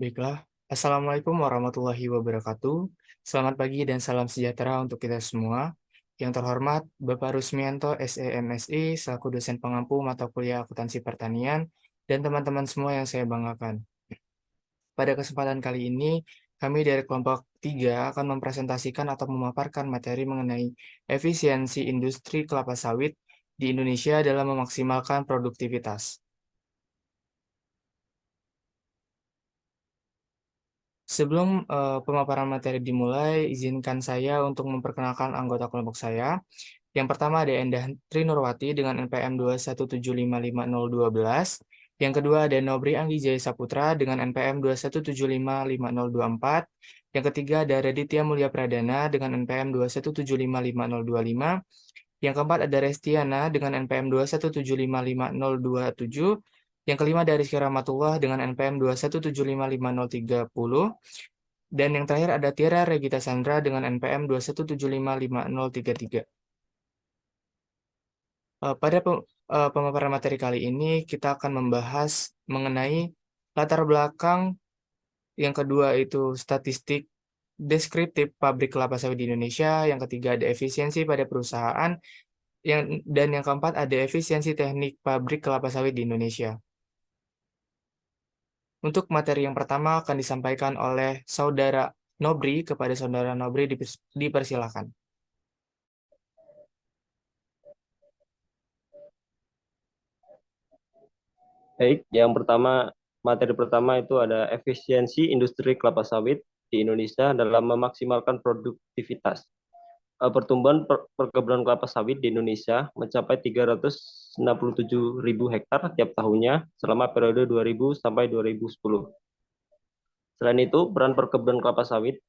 Baiklah, Assalamualaikum warahmatullahi wabarakatuh. Selamat pagi dan salam sejahtera untuk kita semua. Yang terhormat, Bapak Rusmianto, SEMSI, selaku dosen pengampu mata kuliah akuntansi pertanian, dan teman-teman semua yang saya banggakan. Pada kesempatan kali ini, kami dari kelompok 3 akan mempresentasikan atau memaparkan materi mengenai efisiensi industri kelapa sawit di Indonesia dalam memaksimalkan produktivitas. Sebelum pemaparan materi dimulai, izinkan saya untuk memperkenalkan anggota kelompok saya. Yang pertama ada Endah Trinurwati dengan NPM 217555012. Yang kedua ada Nobri Anggi Jaya Saputra dengan NPM 217555024. Yang ketiga ada Raditya Mulia Pradana dengan NPM 217555025. Yang keempat ada Restiana dengan NPM 217555027. Yang kelima ada Rizky Rahmatullah dengan NPM 217555030. Dan yang terakhir ada Tiara Regita Sandra dengan NPM 217555033. Pada pemaparan materi kali ini, kita akan membahas mengenai latar belakang yang kedua itu statistik deskriptif pabrik kelapa sawit di Indonesia, yang ketiga ada efisiensi pada perusahaan, dan yang keempat ada efisiensi teknik pabrik kelapa sawit di Indonesia. Untuk materi yang pertama akan disampaikan oleh Saudara Nobri. Kepada Saudara Nobri dipersilakan. Baik, materi pertama itu ada efisiensi industri kelapa sawit di Indonesia dalam memaksimalkan produktivitas. Pertumbuhan perkebunan kelapa sawit di Indonesia mencapai 367 ribu hektar tiap tahunnya selama periode 2000 sampai 2010. Selain itu, peran perkebunan kelapa sawit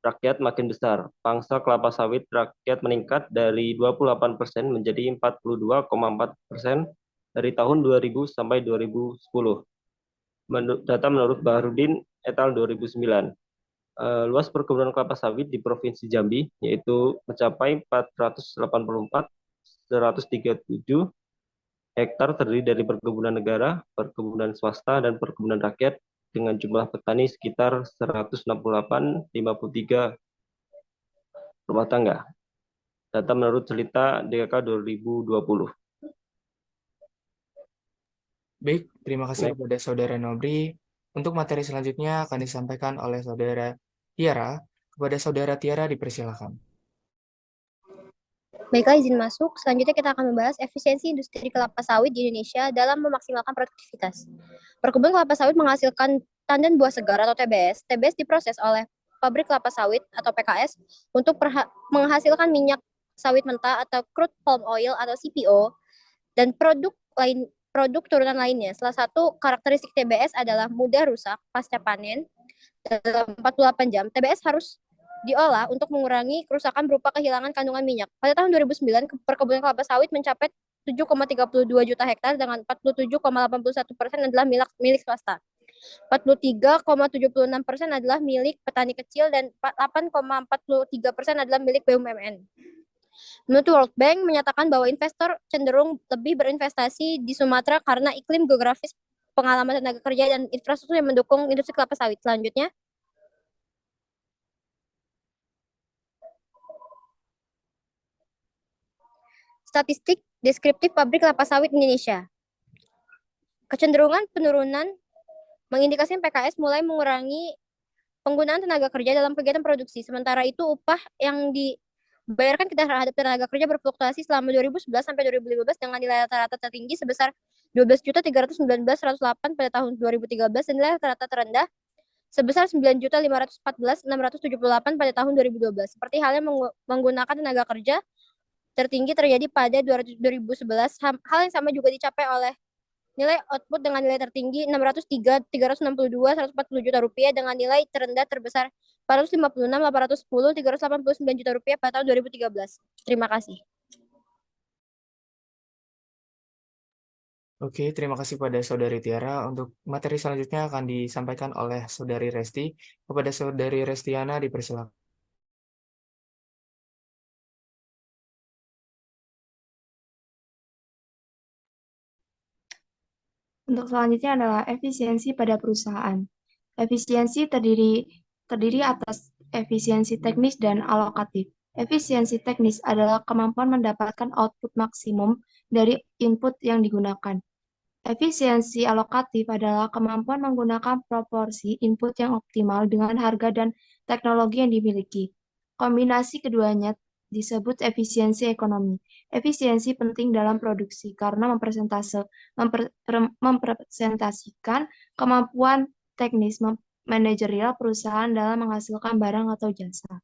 rakyat makin besar. Pangsa kelapa sawit rakyat meningkat dari 28% menjadi 42,4% dari tahun 2000 sampai 2010. Data menurut Baharudin et al. 2009. Luas perkebunan kelapa sawit di Provinsi Jambi yaitu mencapai 484.137 hektar terdiri dari perkebunan negara, perkebunan swasta, dan perkebunan rakyat dengan jumlah petani sekitar 168.053 rumah tangga. Data menurut Cerita DKK 2020. Baik, terima kasih Next. kepada Saudara Nobri. Untuk materi selanjutnya akan disampaikan oleh Saudara Tiara. Kepada Saudara Tiara dipersilakan. Baiklah, izin masuk. Selanjutnya kita akan membahas efisiensi industri kelapa sawit di Indonesia dalam memaksimalkan produktivitas. Perkebunan kelapa sawit menghasilkan tandan buah segar atau TBS. TBS diproses oleh pabrik kelapa sawit atau PKS untuk menghasilkan minyak sawit mentah atau crude palm oil atau CPO dan produk turunan lainnya. Salah satu karakteristik TBS adalah mudah rusak pasca panen dalam 48 jam. TBS harus diolah untuk mengurangi kerusakan berupa kehilangan kandungan minyak. Pada tahun 2009, perkebunan kelapa sawit mencapai 7,32 juta hektar dengan 47,81% adalah milik swasta. 43,76% adalah milik petani kecil dan 8,43% adalah milik BUMN. Menurut World Bank menyatakan bahwa investor cenderung lebih berinvestasi di Sumatera karena iklim geografis, pengalaman tenaga kerja, dan infrastruktur yang mendukung industri kelapa sawit. Selanjutnya, statistik deskriptif pabrik kelapa sawit Indonesia. Kecenderungan penurunan mengindikasikan PKS mulai mengurangi penggunaan tenaga kerja dalam kegiatan produksi. Sementara itu, upah yang dibayarkan kita terhadap tenaga kerja berfluktuasi selama 2011 sampai 2015 dengan nilai rata-rata tertinggi sebesar 12.319.108 pada tahun 2013 dan nilai rata-rata terendah sebesar 9.514.678 pada tahun 2012. Seperti halnya menggunakan tenaga kerja tertinggi terjadi pada 2011, hal yang sama juga dicapai oleh nilai output dengan nilai tertinggi 603.362.140 juta rupiah dengan nilai terendah terbesar 456.810.389 juta rupiah pada tahun 2013. Terima kasih. Oke, terima kasih pada Saudari Tiara. Untuk materi selanjutnya akan disampaikan oleh Saudari Resti. Kepada Saudari Restiana dipersilakan. Untuk selanjutnya adalah efisiensi pada perusahaan. Efisiensi terdiri atas efisiensi teknis dan alokatif. Efisiensi teknis adalah kemampuan mendapatkan output maksimum dari input yang digunakan. Efisiensi alokatif adalah kemampuan menggunakan proporsi input yang optimal dengan harga dan teknologi yang dimiliki. Kombinasi keduanya disebut efisiensi ekonomi. Efisiensi penting dalam produksi karena mempresentasikan kemampuan teknis manajerial perusahaan dalam menghasilkan barang atau jasa.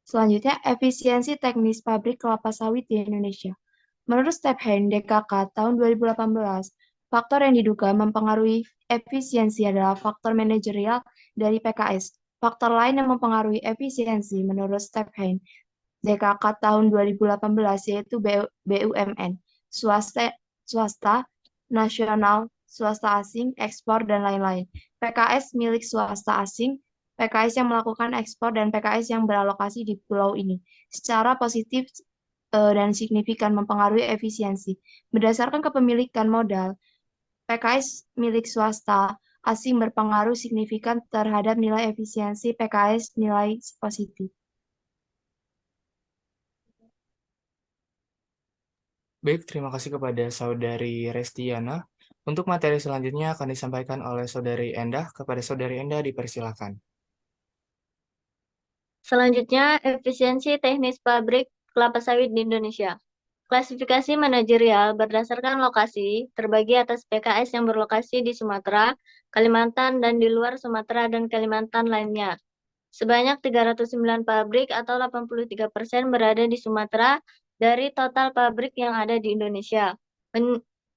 Selanjutnya, efisiensi teknis pabrik kelapa sawit di Indonesia. Menurut Stephen DKK tahun 2018, faktor yang diduga mempengaruhi efisiensi adalah faktor manajerial dari PKS. Faktor lain yang mempengaruhi efisiensi menurut Stephen DKK tahun 2018 yaitu BUMN, swasta, nasional, swasta asing, ekspor, dan lain-lain. PKS milik swasta asing, PKS yang melakukan ekspor, dan PKS yang beralokasi di pulau ini. Secara positif dan signifikan mempengaruhi efisiensi. Berdasarkan kepemilikan modal, PKS milik swasta asing berpengaruh signifikan terhadap nilai efisiensi PKS nilai positif. Baik, terima kasih kepada Saudari Restiana. Untuk materi selanjutnya akan disampaikan oleh Saudari Endah. Kepada Saudari Endah dipersilakan. Selanjutnya, efisiensi teknis pabrik kelapa sawit di Indonesia. Klasifikasi manajerial berdasarkan lokasi terbagi atas PKS yang berlokasi di Sumatera, Kalimantan, dan di luar Sumatera dan Kalimantan lainnya. Sebanyak 309 pabrik atau 83% berada di Sumatera dari total pabrik yang ada di Indonesia.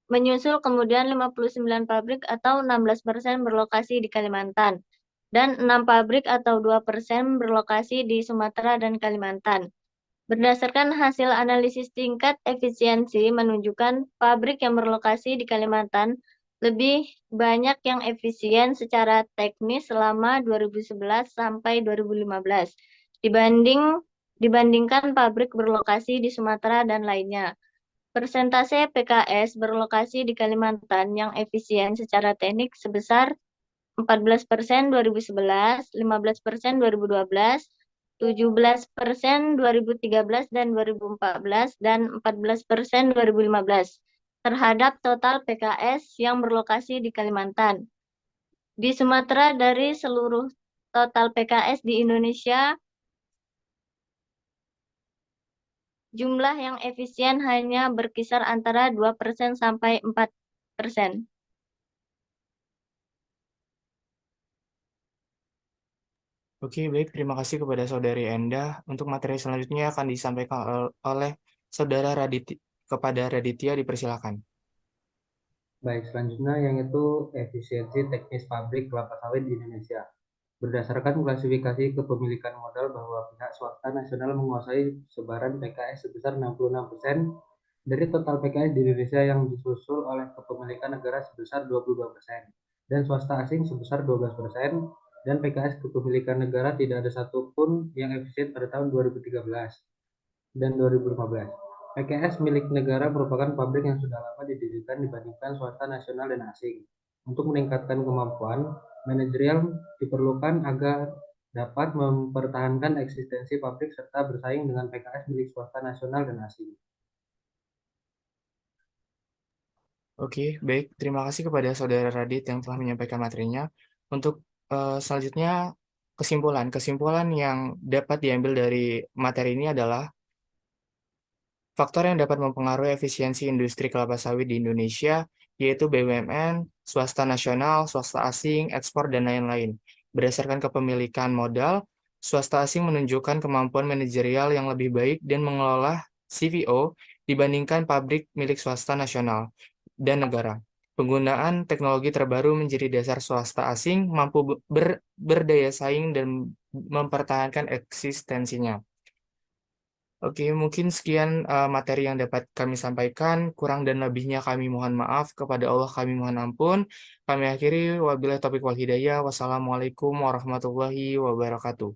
Menyusul kemudian 59 pabrik atau 16% berlokasi di Kalimantan dan 6 pabrik atau 2% berlokasi di Sumatera dan Kalimantan. Berdasarkan hasil analisis tingkat efisiensi menunjukkan pabrik yang berlokasi di Kalimantan lebih banyak yang efisien secara teknis selama 2011 sampai 2015 dibandingkan pabrik berlokasi di Sumatera dan lainnya. Persentase PKS berlokasi di Kalimantan yang efisien secara teknik sebesar 14% 2011, 15% 2012, 17% 2013 dan 2014, dan 14% 2015 terhadap total PKS yang berlokasi di Kalimantan. Di Sumatera, dari seluruh total PKS di Indonesia, jumlah yang efisien hanya berkisar antara 2% sampai 4%. Oke, baik. Terima kasih kepada Saudari Endah. Untuk materi selanjutnya akan disampaikan oleh Saudara kepada Raditya, dipersilakan. Baik, selanjutnya yang itu efisiensi teknis pabrik kelapa sawit di Indonesia. Berdasarkan klasifikasi kepemilikan modal bahwa pihak swasta nasional menguasai sebaran PKS sebesar 66% dari total PKS di Indonesia yang disusul oleh kepemilikan negara sebesar 22% dan swasta asing sebesar 12% dan PKS kepemilikan negara tidak ada satupun yang efisien pada tahun 2013 dan 2015. PKS milik negara merupakan pabrik yang sudah lama didirikan dibandingkan swasta nasional dan asing. Untuk meningkatkan kemampuan, manajerial diperlukan agar dapat mempertahankan eksistensi pabrik serta bersaing dengan PKS milik swasta nasional dan asing. Oke, baik. Terima kasih kepada Saudara Radit yang telah menyampaikan materinya. Untuk selanjutnya, kesimpulan yang dapat diambil dari materi ini adalah faktor yang dapat mempengaruhi efisiensi industri kelapa sawit di Indonesia, yaitu BUMN, swasta nasional, swasta asing, ekspor, dan lain-lain. Berdasarkan kepemilikan modal, swasta asing menunjukkan kemampuan manajerial yang lebih baik dan mengelola CVO dibandingkan pabrik milik swasta nasional dan negara. Penggunaan teknologi terbaru menjadi dasar swasta asing mampu berdaya saing dan mempertahankan eksistensinya. Oke, mungkin sekian materi yang dapat kami sampaikan. Kurang dan lebihnya kami mohon maaf. Kepada Allah kami mohon ampun. Kami akhiri wabillahi taufiq wal hidayah. Wassalamualaikum warahmatullahi wabarakatuh.